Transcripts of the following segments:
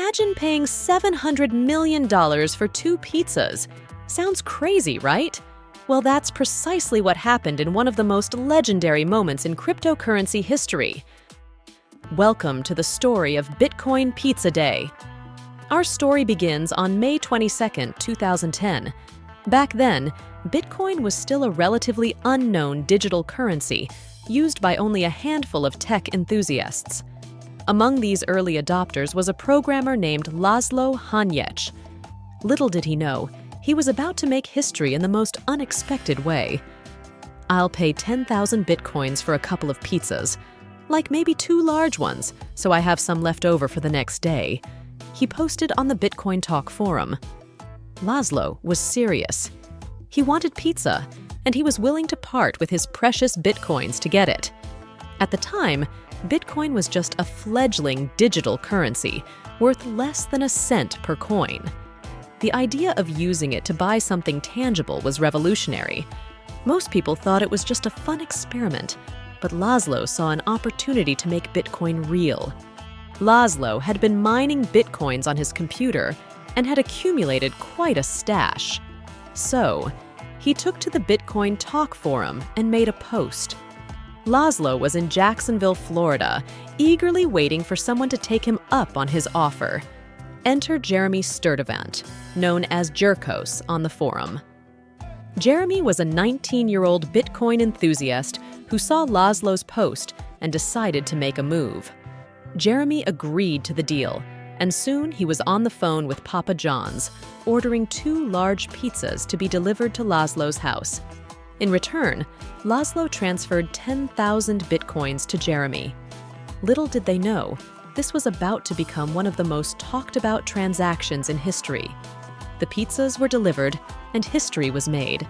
Imagine paying $700 million for 2 pizzas. Sounds crazy, right? Well, that's precisely what happened in one of the most legendary moments in cryptocurrency history. Welcome to the story of Bitcoin Pizza Day. Our story begins on May 22, 2010. Back then, Bitcoin was still a relatively unknown digital currency, used by only a handful of tech enthusiasts. Among these early adopters was a programmer named Laszlo Hanyecz. Little did he know, he was about to make history in the most unexpected way. "I'll pay 10,000 bitcoins for a couple of pizzas, like maybe 2 large ones, so I have some left over for the next day," he posted on the Bitcoin Talk forum. Laszlo was serious. He wanted pizza, and he was willing to part with his precious bitcoins to get it. At the time, Bitcoin was just a fledgling digital currency, worth less than a cent per coin. The idea of using it to buy something tangible was revolutionary. Most people thought it was just a fun experiment, but Laszlo saw an opportunity to make Bitcoin real. Laszlo had been mining bitcoins on his computer and had accumulated quite a stash. So, he took to the Bitcoin Talk forum and made a post. Laszlo was in Jacksonville, Florida, eagerly waiting for someone to take him up on his offer. Enter Jeremy Sturdivant, known as Jerkos, on the forum. Jeremy was a 19-year-old Bitcoin enthusiast who saw Laszlo's post and decided to make a move. Jeremy agreed to the deal, and soon he was on the phone with Papa John's, ordering 2 large pizzas to be delivered to Laszlo's house. In return, Laszlo transferred 10,000 bitcoins to Jeremy. Little did they know, this was about to become one of the most talked about transactions in history. The pizzas were delivered, and history was made.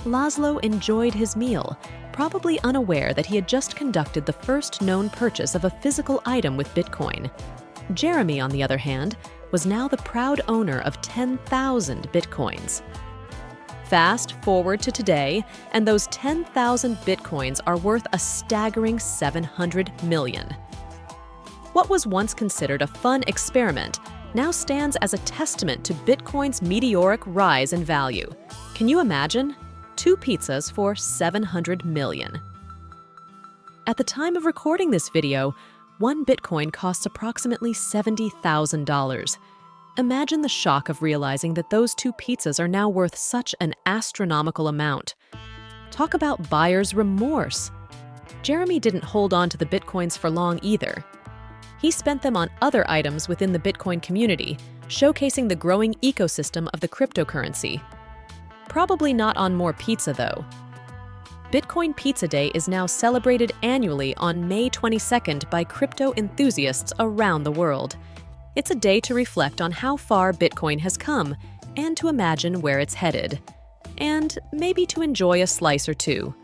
Laszlo enjoyed his meal, probably unaware that he had just conducted the first known purchase of a physical item with Bitcoin. Jeremy, on the other hand, was now the proud owner of 10,000 bitcoins. Fast forward to today, and those 10,000 bitcoins are worth a staggering $700 million. What was once considered a fun experiment now stands as a testament to Bitcoin's meteoric rise in value. Can you imagine? 2 pizzas for $700 million. At the time of recording this video, 1 Bitcoin costs approximately $70,000. Imagine the shock of realizing that those 2 pizzas are now worth such an astronomical amount. Talk about buyer's remorse. Jeremy didn't hold on to the Bitcoins for long either. He spent them on other items within the Bitcoin community, showcasing the growing ecosystem of the cryptocurrency. Probably not on more pizza, though. Bitcoin Pizza Day is now celebrated annually on May 22nd by crypto enthusiasts around the world. It's a day to reflect on how far Bitcoin has come and to imagine where it's headed. And maybe to enjoy a slice or two.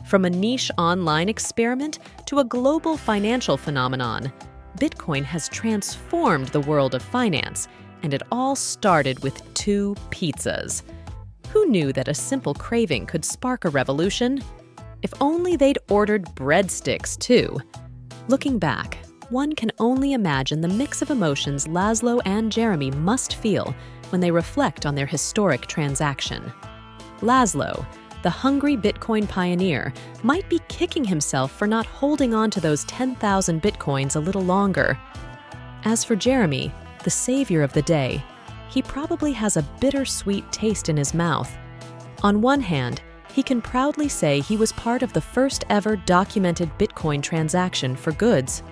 From a niche online experiment to a global financial phenomenon, Bitcoin has transformed the world of finance, and it all started with 2 pizzas. Who knew that a simple craving could spark a revolution? If only they'd ordered breadsticks, too. Looking back, one can only imagine the mix of emotions Laszlo and Jeremy must feel when they reflect on their historic transaction. Laszlo, the hungry Bitcoin pioneer, might be kicking himself for not holding on to those 10,000 bitcoins a little longer. As for Jeremy, the savior of the day, he probably has a bittersweet taste in his mouth. On one hand, he can proudly say he was part of the first ever documented Bitcoin transaction for goods.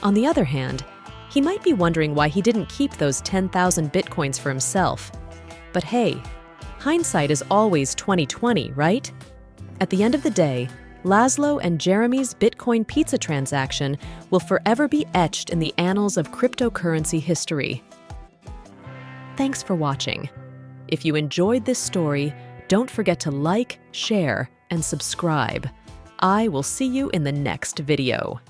On the other hand, he might be wondering why he didn't keep those 10,000 bitcoins for himself. But hey, hindsight is always 20/20, right? At the end of the day, Laszlo and Jeremy's Bitcoin pizza transaction will forever be etched in the annals of cryptocurrency history. Thanks for watching. If you enjoyed this story, don't forget to like, share, and subscribe. I will see you in the next video.